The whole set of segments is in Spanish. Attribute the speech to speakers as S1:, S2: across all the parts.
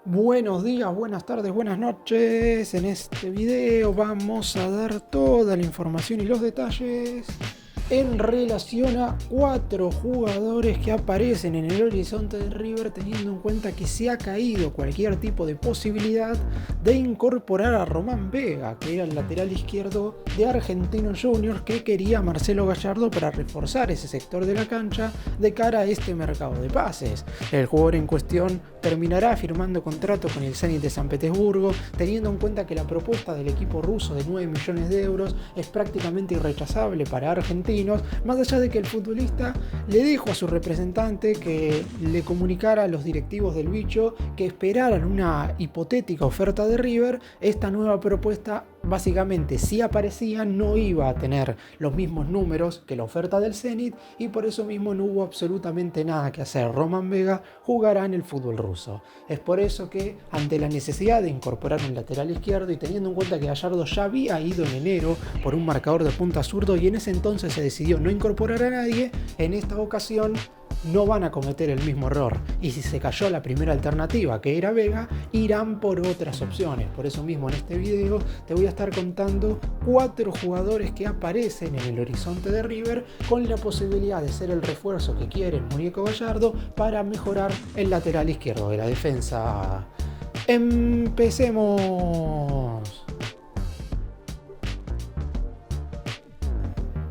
S1: Buenos días, buenas tardes, buenas noches. En este video vamos a dar toda la información y los detalles en relación a 4 jugadores que aparecen en el horizonte de River, teniendo en cuenta que se ha caído cualquier tipo de posibilidad de incorporar a Román Vega, que era el lateral izquierdo de Argentinos Juniors, que quería Marcelo Gallardo para reforzar ese sector de la cancha de cara a este mercado de pases. El jugador en cuestión terminará firmando contrato con el Zenit de San Petersburgo, teniendo en cuenta que la propuesta del equipo ruso de 9 millones de euros es prácticamente irrechazable para Argentina, más allá de que el futbolista le dijo a su representante que le comunicara a los directivos del bicho que esperaran una hipotética oferta de River. Esta nueva propuesta, básicamente, si aparecía, no iba a tener los mismos números que la oferta del Zenit, y por eso mismo no hubo absolutamente nada que hacer. Román Vega jugará en el fútbol ruso. Es por eso que, ante la necesidad de incorporar un lateral izquierdo y teniendo en cuenta que Gallardo ya había ido en enero por un marcador de punta zurdo y en ese entonces se decidió no incorporar a nadie, en esta ocasión no van a cometer el mismo error, y si se cayó la primera alternativa, que era Vega, irán por otras opciones. Por eso mismo en este video te voy a estar contando 4 jugadores que aparecen en el horizonte de River con la posibilidad de ser el refuerzo que quiere el muñeco Gallardo para mejorar el lateral izquierdo de la defensa. ¡Empecemos!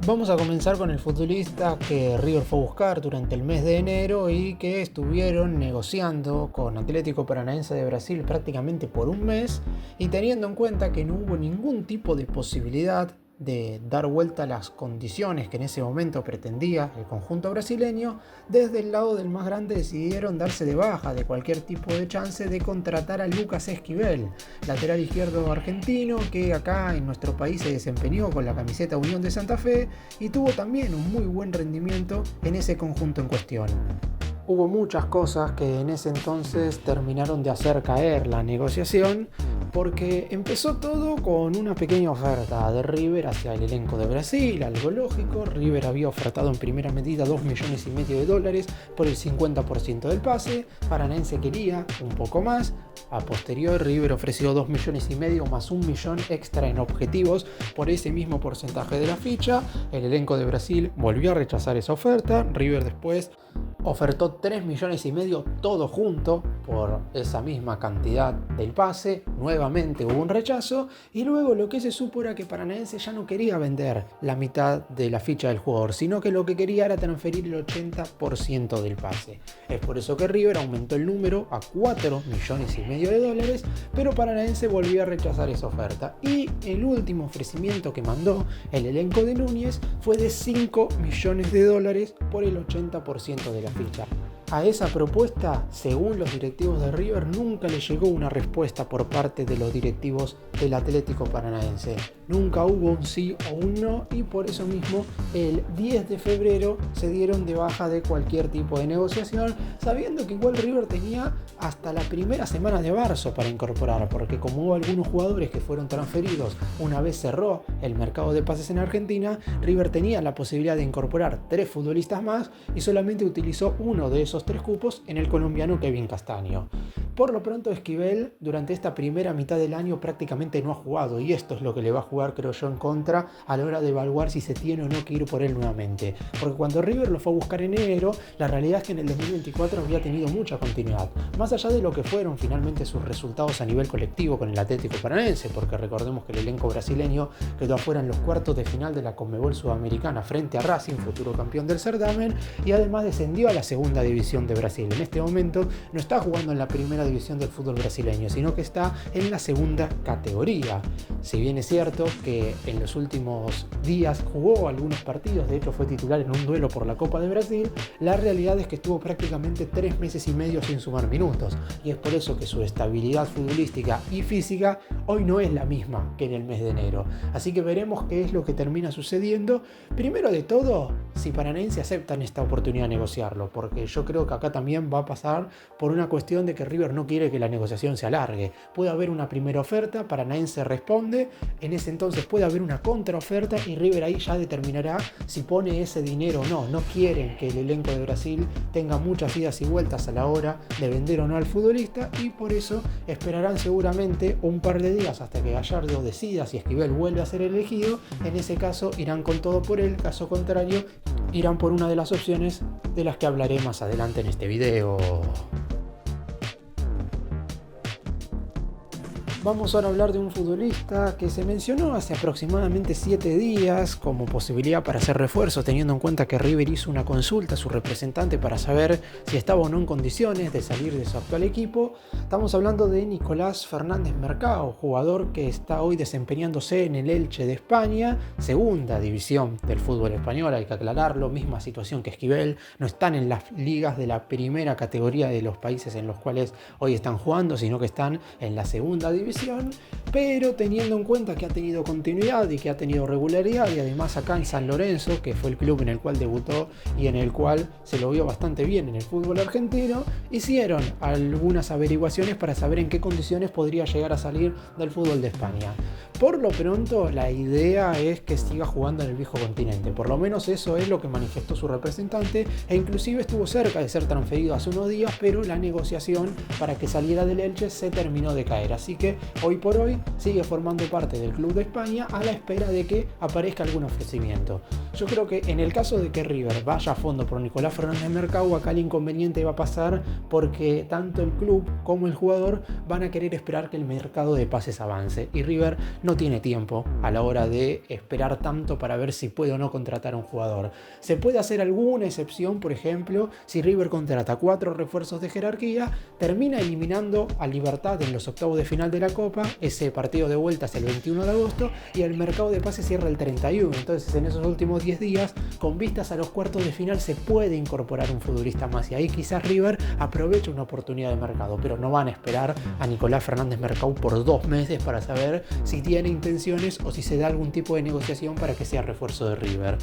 S1: Vamos a comenzar con el futbolista que River fue a buscar durante el mes de enero y que estuvieron negociando con Atlético Paranaense de Brasil prácticamente por un mes, y teniendo en cuenta que no hubo ningún tipo de posibilidad de dar vuelta a las condiciones que en ese momento pretendía el conjunto brasileño, desde el lado del más grande decidieron darse de baja de cualquier tipo de chance de contratar a Lucas Esquivel, lateral izquierdo argentino que acá en nuestro país se desempeñó con la camiseta Unión de Santa Fe y tuvo también un muy buen rendimiento en ese conjunto en cuestión. Hubo muchas cosas que en ese entonces terminaron de hacer caer la negociación, porque empezó todo con una pequeña oferta de River hacia el elenco de Brasil, algo lógico. River había ofertado en primera medida $2,5 millones por el 50% del pase. Paranaense quería un poco más. A posterior, River ofreció $2,5 millones más $1 millón extra en objetivos por ese mismo porcentaje de la ficha. El elenco de Brasil volvió a rechazar esa oferta. River después ofertó $3,5 millones todo junto por esa misma cantidad del pase. Nuevamente hubo un rechazo, y luego lo que se supo era que Paranaense ya no quería vender la mitad de la ficha del jugador, sino que lo que quería era transferir el 80% del pase. Es por eso que River aumentó el número a $4,5 millones, pero Paranaense volvió a rechazar esa oferta, y el último ofrecimiento que mandó el elenco de Núñez fue de $5 millones por el 80% de la ficha. A esa propuesta, según los directivos de River, nunca le llegó una respuesta por parte de los directivos del Atlético Paranaense. Nunca hubo un sí o un no, y por eso mismo el 10 de febrero se dieron de baja de cualquier tipo de negociación, sabiendo que igual River tenía hasta la primera semana de marzo para incorporar, porque como hubo algunos jugadores que fueron transferidos una vez cerró el mercado de pases en Argentina, River tenía la posibilidad de incorporar 3 futbolistas más y solamente utilizó uno de esos 3 cupos en el colombiano Kevin Castaño. Por lo pronto, Esquivel durante esta primera mitad del año prácticamente no ha jugado, y esto es lo que le va a jugar, creo yo, en contra a la hora de evaluar si se tiene o no que ir por él nuevamente. Porque cuando River lo fue a buscar en enero, la realidad es que en el 2024 había tenido mucha continuidad, más allá de lo que fueron finalmente sus resultados a nivel colectivo con el Atlético Paranaense, porque recordemos que el elenco brasileño quedó afuera en los cuartos de final de la Conmebol Sudamericana frente a Racing, futuro campeón del certamen, y además descendió a la segunda división de Brasil. En este momento no está jugando en la primera división del fútbol brasileño, sino que está en la segunda categoría. Si bien es cierto que en los últimos días jugó algunos partidos, de hecho fue titular en un duelo por la Copa de Brasil, la realidad es que estuvo prácticamente 3 meses y medio sin sumar minutos, y es por eso que su estabilidad futbolística y física hoy no es la misma que en el mes de enero. Así que veremos qué es lo que termina sucediendo. Primero de todo, si Paranaense aceptan esta oportunidad de negociarlo, porque yo creo que acá también va a pasar por una cuestión de que River no quiere que la negociación se alargue. Puede haber una primera oferta, Paranaense responde, en ese entonces puede haber una contraoferta y River ahí ya determinará si pone ese dinero o no. No quieren que el elenco de Brasil tenga muchas idas y vueltas a la hora de vender o no al futbolista, y por eso esperarán seguramente un par de días hasta que Gallardo decida si Esquivel vuelve a ser elegido. En ese caso irán con todo por él, caso contrario irán por una de las opciones de las que hablaré más adelante en este video. Vamos ahora a hablar de un futbolista que se mencionó hace aproximadamente 7 días como posibilidad para hacer refuerzo, teniendo en cuenta que River hizo una consulta a su representante para saber si estaba o no en condiciones de salir de su actual equipo. Estamos hablando de Nicolás Fernández Mercado, jugador que está hoy desempeñándose en el Elche de España, segunda división del fútbol español, hay que aclararlo, misma situación que Esquivel, no están en las ligas de la primera categoría de los países en los cuales hoy están jugando, sino que están en la segunda división. Pero teniendo en cuenta que ha tenido continuidad y que ha tenido regularidad, y además acá en San Lorenzo, que fue el club en el cual debutó y en el cual se lo vio bastante bien en el fútbol argentino, hicieron algunas averiguaciones para saber en qué condiciones podría llegar a salir del fútbol de España. Por lo pronto, la idea es que siga jugando en el viejo continente, por lo menos eso es lo que manifestó su representante, e inclusive estuvo cerca de ser transferido hace unos días, pero la negociación para que saliera del Elche se terminó de caer, así que hoy por hoy sigue formando parte del club de España a la espera de que aparezca algún ofrecimiento. Yo creo que en el caso de que River vaya a fondo por Nicolás Fernández Mercado, acá el inconveniente va a pasar porque tanto el club como el jugador van a querer esperar que el mercado de pases avance, y River no tiene tiempo a la hora de esperar tanto para ver si puede o no contratar a un jugador. Se puede hacer alguna excepción, por ejemplo, si River contrata 4 refuerzos de jerarquía, termina eliminando a Libertad en los octavos de final de la Copa, ese partido de vuelta es el 21 de agosto y el mercado de pases cierra el 31, entonces en esos últimos 10 días, con vistas a los cuartos de final, se puede incorporar un futbolista más, y ahí quizás River aproveche una oportunidad de mercado, pero no van a esperar a Nicolás Fernández Mercado por 2 meses para saber si tiene intenciones o si se da algún tipo de negociación para que sea refuerzo de River.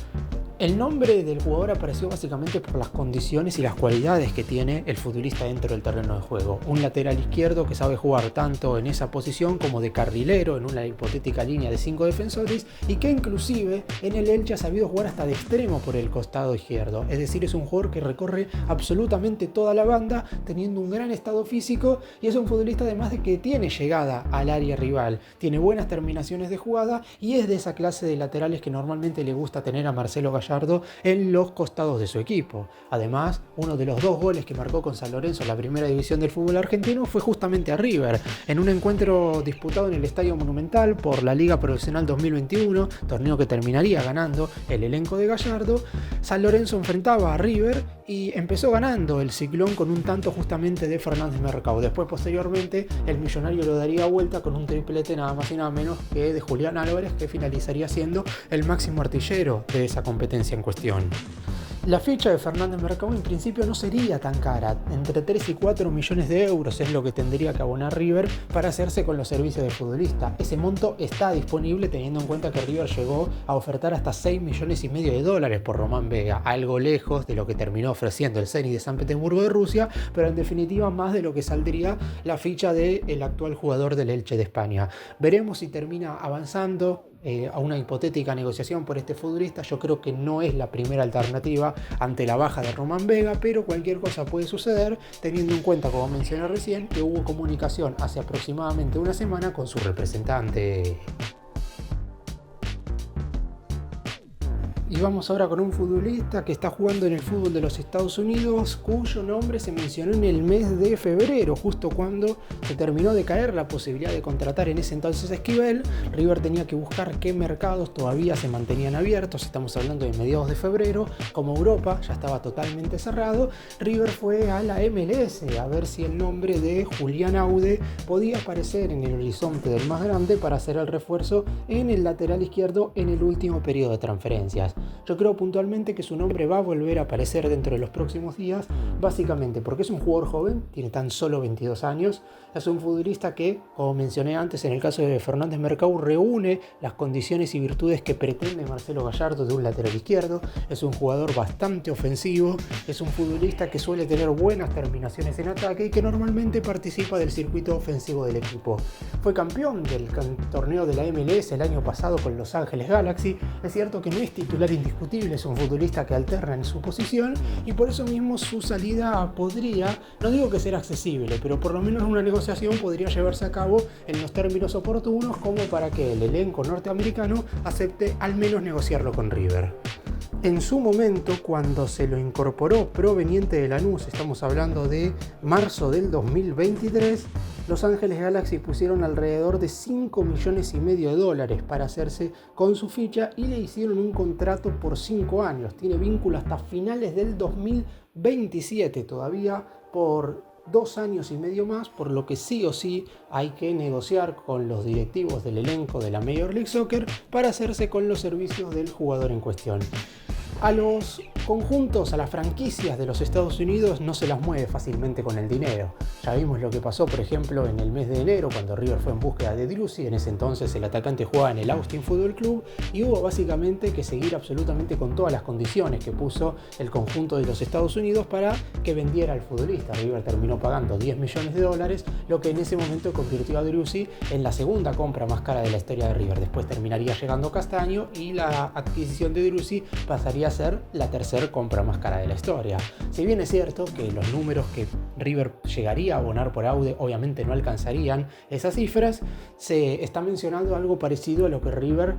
S1: El nombre del jugador apareció básicamente por las condiciones y las cualidades que tiene el futbolista dentro del terreno de juego. Un lateral izquierdo que sabe jugar tanto en esa posición como de carrilero en una hipotética línea de 5 defensores, y que inclusive en el Elche ha sabido jugar hasta de extremo por el costado izquierdo. Es decir, es un jugador que recorre absolutamente toda la banda teniendo un gran estado físico, y es un futbolista además de que tiene llegada al área rival, tiene buenas terminaciones de jugada y es de esa clase de laterales que normalmente le gusta tener a Marcelo Gallardo en los costados de su equipo. Además, uno de los 2 goles que marcó con San Lorenzo en la primera división del fútbol argentino fue justamente a River, en un encuentro disputado en el Estadio Monumental por la Liga Profesional 2021, torneo que terminaría ganando el elenco de Gallardo. San Lorenzo enfrentaba a River y empezó ganando el Ciclón con un tanto justamente de Fernández Mercado. Después, posteriormente, el millonario lo daría vuelta con un triplete nada más y nada menos que de Julián Álvarez, que finalizaría siendo el máximo artillero de esa competencia en cuestión. La ficha de Fernández Mercado en principio no sería tan cara, entre 3 y 4 millones de euros es lo que tendría que abonar River para hacerse con los servicios del futbolista. Ese monto está disponible teniendo en cuenta que River llegó a ofertar hasta 6 millones y medio de dólares por Román Vega, algo lejos de lo que terminó ofreciendo el Zenit de San Petersburgo de Rusia, pero en definitiva más de lo que saldría la ficha del actual jugador del Elche de España. Veremos si termina avanzando a una hipotética negociación por este futbolista. Yo creo que no es la primera alternativa ante la baja de Román Vega, pero cualquier cosa puede suceder teniendo en cuenta, como mencioné recién, que hubo comunicación hace aproximadamente una semana con su representante. Y vamos ahora con un futbolista que está jugando en el fútbol de los Estados Unidos, cuyo nombre se mencionó en el mes de febrero, justo cuando se terminó de caer la posibilidad de contratar en ese entonces a Esquivel. River tenía que buscar qué mercados todavía se mantenían abiertos, estamos hablando de mediados de febrero. Como Europa ya estaba totalmente cerrado, River fue a la MLS a ver si el nombre de Julián Aude podía aparecer en el horizonte del más grande para hacer el refuerzo en el lateral izquierdo en el último periodo de transferencias. Yo creo puntualmente que su nombre va a volver a aparecer dentro de los próximos días, básicamente porque es un jugador joven, tiene tan solo 22 años, es un futbolista que, como mencioné antes en el caso de Fernández Mercado, reúne las condiciones y virtudes que pretende Marcelo Gallardo de un lateral izquierdo, es un jugador bastante ofensivo, es un futbolista que suele tener buenas terminaciones en ataque y que normalmente participa del circuito ofensivo del equipo. Fue campeón del torneo de la MLS el año pasado con Los Ángeles Galaxy. Es cierto que no es titular indiscutible, es un futbolista que alterna en su posición y por eso mismo su salida podría, no digo que sea accesible, pero por lo menos una negociación podría llevarse a cabo en los términos oportunos como para que el elenco norteamericano acepte al menos negociarlo con River. En su momento, cuando se lo incorporó proveniente de Lanús, estamos hablando de marzo del 2023, Los Ángeles Galaxy pusieron alrededor de $5,5 millones para hacerse con su ficha y le hicieron un contrato por 5 años. Tiene vínculo hasta finales del 2027, todavía por 2 años y medio más, por lo que sí o sí hay que negociar con los directivos del elenco de la Major League Soccer para hacerse con los servicios del jugador en cuestión. A los conjuntos, a las franquicias de los Estados Unidos no se las mueve fácilmente con el dinero. Ya vimos lo que pasó, por ejemplo, en el mes de enero cuando River fue en búsqueda de Driussi. En ese entonces el atacante jugaba en el Austin Football Club y hubo básicamente que seguir absolutamente con todas las condiciones que puso el conjunto de los Estados Unidos para que vendiera al futbolista. River terminó pagando $10 millones, lo que en ese momento convirtió a Driussi en la segunda compra más cara de la historia de River. Después terminaría llegando Castaño y la adquisición de Driussi pasaría a ser la tercera compra más cara de la historia. Si bien es cierto que los números que River llegaría a abonar por Aude obviamente no alcanzarían esas cifras, se está mencionando algo parecido a lo que River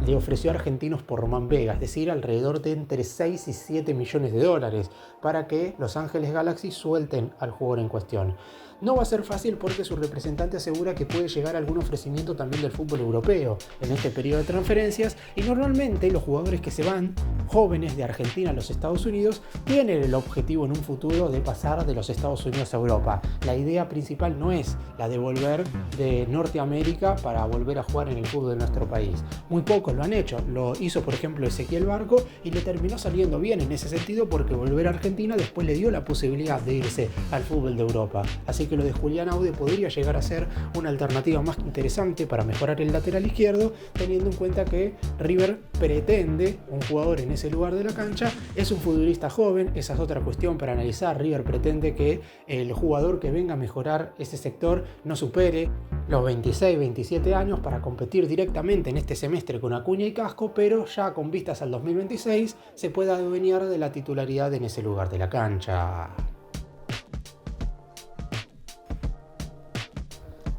S1: le ofreció a Argentinos por Román Vega, es decir, alrededor de entre 6 y 7 millones de dólares para que Los Ángeles Galaxy suelten al jugador en cuestión. No va a ser fácil porque su representante asegura que puede llegar algún ofrecimiento también del fútbol europeo en este periodo de transferencias y normalmente los jugadores que se van, jóvenes de Argentina a los Estados Unidos, tienen el objetivo en un futuro de pasar de los Estados Unidos a Europa. La idea principal no es la de volver de Norteamérica para volver a jugar en el fútbol de nuestro país. Muy pocos lo han hecho, lo hizo por ejemplo Ezequiel Barco y le terminó saliendo bien en ese sentido porque volver a Argentina después le dio la posibilidad de irse al fútbol de Europa. Así que lo de Julián Aude podría llegar a ser una alternativa más interesante para mejorar el lateral izquierdo, teniendo en cuenta que River pretende un jugador en ese lugar de la cancha, es un futbolista joven, esa es otra cuestión para analizar. River pretende que el jugador que venga a mejorar ese sector no supere los 26-27 años para competir directamente en este semestre con Acuña y Casco, pero ya con vistas al 2026 se pueda adueñar de la titularidad en ese lugar de la cancha.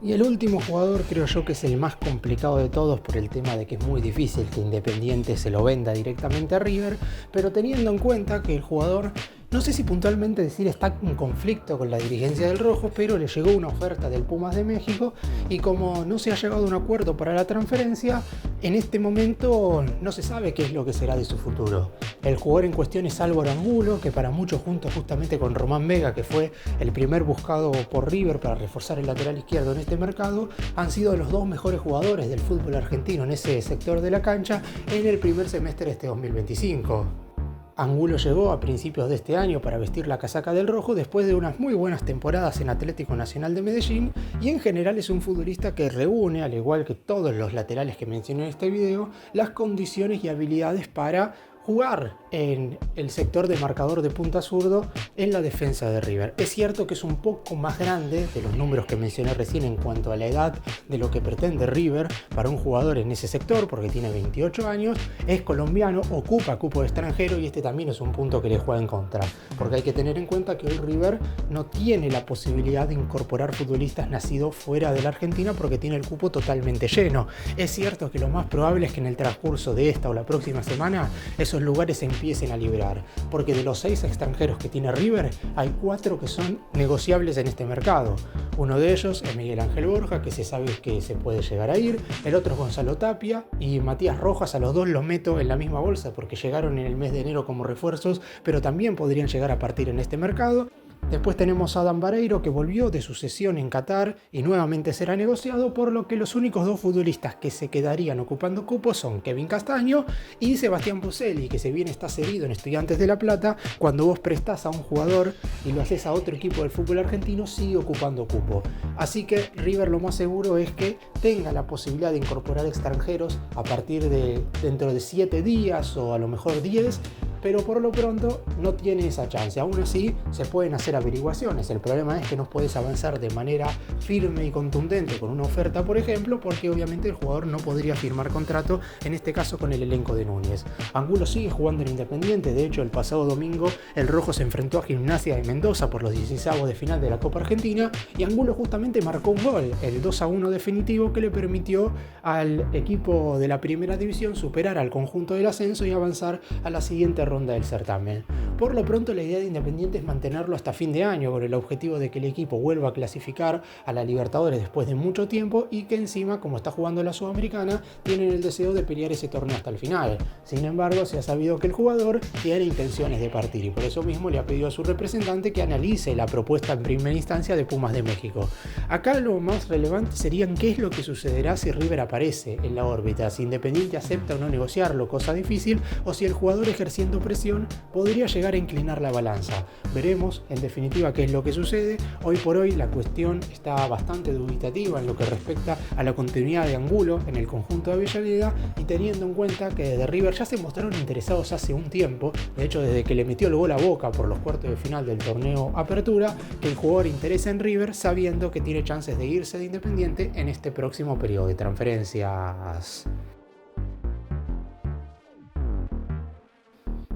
S1: Y el último jugador creo yo que es el más complicado de todos por el tema de que es muy difícil que Independiente se lo venda directamente a River, pero teniendo en cuenta que el jugador, no sé si puntualmente decir está en conflicto con la dirigencia del Rojo, pero le llegó una oferta del Pumas de México y como no se ha llegado a un acuerdo para la transferencia, en este momento no se sabe qué es lo que será de su futuro. El jugador en cuestión es Álvaro Angulo, que para muchos junto justamente con Román Vega, que fue el primer buscado por River para reforzar el lateral izquierdo en este mercado, han sido los dos mejores jugadores del fútbol argentino en ese sector de la cancha en el primer semestre de este 2025. Angulo llegó a principios de este año para vestir la casaca del Rojo después de unas muy buenas temporadas en Atlético Nacional de Medellín y en general es un futbolista que reúne, al igual que todos los laterales que mencioné en este video, las condiciones y habilidades para jugar en el sector de marcador de punta zurdo en la defensa de River. Es cierto que es un poco más grande de los números que mencioné recién en cuanto a la edad de lo que pretende River para un jugador en ese sector, porque tiene 28 años, es colombiano, ocupa cupo de extranjero y este también es un punto que le juega en contra, porque hay que tener en cuenta que hoy River no tiene la posibilidad de incorporar futbolistas nacidos fuera de la Argentina porque tiene el cupo totalmente lleno. Es cierto que lo más probable es que en el transcurso de esta o la próxima semana esos lugares se empiecen a liberar, porque de los 6 extranjeros que tiene River, hay 4 que son negociables en este mercado. Uno de ellos es Miguel Ángel Borja, que se sabe que se puede llegar a ir, el otro es Gonzalo Tapia y Matías Rojas. A los dos los meto en la misma bolsa porque llegaron en el mes de enero como refuerzos, pero también podrían llegar a partir en este mercado. Después tenemos a Adam Vareiro, que volvió de su cesión en Qatar y nuevamente será negociado, por lo que los únicos dos futbolistas que se quedarían ocupando cupos son Kevin Castaño y Sebastián Puselli, que si bien está cedido en Estudiantes de La Plata, cuando vos prestás a un jugador y lo haces a otro equipo del fútbol argentino, sigue ocupando cupo. Así que River lo más seguro es que tenga la posibilidad de incorporar extranjeros a partir de dentro de 7 días o a lo mejor 10, pero por lo pronto no tiene esa chance. Aún así se pueden hacer averiguaciones. El problema es que no puedes avanzar de manera firme y contundente con una oferta, por ejemplo, porque obviamente el jugador no podría firmar contrato, en este caso con el elenco de Núñez. Angulo sigue jugando en Independiente. De hecho, el pasado domingo el rojo se enfrentó a Gimnasia de Mendoza por los 16avos de final de la Copa Argentina y Angulo justamente marcó un gol, el 2-1 definitivo, que le permitió al equipo de la primera división superar al conjunto del ascenso y avanzar a la siguiente ronda del certamen. Por lo pronto, la idea de Independiente es mantenerlo hasta fin de año, con el objetivo de que el equipo vuelva a clasificar a la Libertadores después de mucho tiempo y que encima, como está jugando la Sudamericana, tienen el deseo de pelear ese torneo hasta el final. Sin embargo, se ha sabido que el jugador tiene intenciones de partir y por eso mismo le ha pedido a su representante que analice la propuesta en primera instancia de Pumas de México. Acá lo más relevante sería qué es lo que sucederá si River aparece en la órbita, si Independiente acepta o no negociarlo, cosa difícil, o si el jugador, ejerciendo presión, podría llegar a inclinar la balanza. Veremos en definitiva qué es lo que sucede. Hoy por hoy la cuestión está bastante dubitativa en lo que respecta a la continuidad de Angulo en el conjunto de Avellaneda, y teniendo en cuenta que desde River ya se mostraron interesados hace un tiempo, de hecho desde que le metió el gol a Boca por los cuartos de final del torneo Apertura, que el jugador interesa en River sabiendo que tiene chances de irse de Independiente en este próximo periodo de transferencias.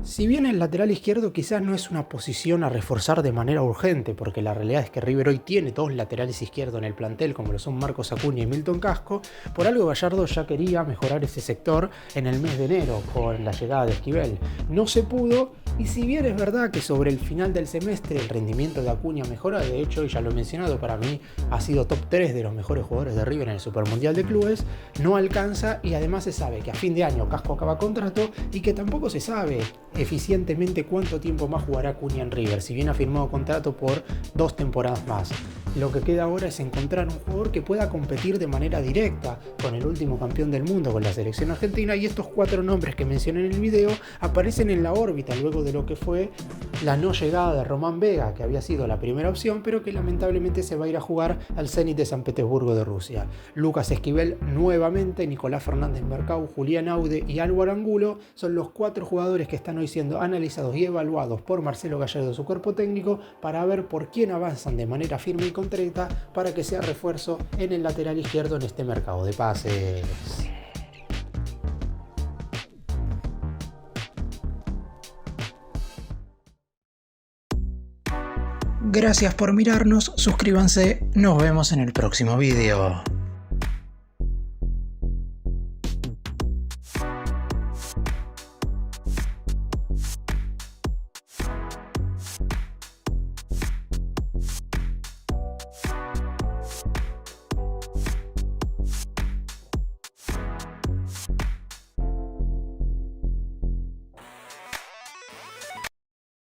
S1: Si bien el lateral izquierdo quizás no es una posición a reforzar de manera urgente, porque la realidad es que River hoy tiene dos laterales izquierdos en el plantel, como lo son Marcos Acuña y Milton Casco, por algo Gallardo ya quería mejorar ese sector en el mes de enero con la llegada de Esquivel. No se pudo, y si bien es verdad que sobre el final del semestre el rendimiento de Acuña mejora, de hecho, y ya lo he mencionado, para mí ha sido top 3 de los mejores jugadores de River en el Supermundial de Clubes, no alcanza, y además se sabe que a fin de año Casco acaba contrato y que tampoco se sabe eficientemente cuánto tiempo más jugará Acuña en River, si bien ha firmado contrato por 2 temporadas más. Lo que queda ahora es encontrar un jugador que pueda competir de manera directa con el último campeón del mundo, con la selección argentina, y estos 4 nombres que mencioné en el video aparecen en la órbita luego de lo que fue la no llegada de Román Vega, que había sido la primera opción, pero que lamentablemente se va a ir a jugar al Zenit de San Petersburgo de Rusia. Lucas Esquivel nuevamente, Nicolás Fernández Mercado, Julián Aude y Álvaro Angulo son los 4 jugadores que están hoy siendo analizados y evaluados por Marcelo Gallardo, su cuerpo técnico, para ver por quién avanzan de manera firme y concreta para que sea refuerzo en el lateral izquierdo en este mercado de pases. Gracias por mirarnos, suscríbanse, nos vemos en el próximo video.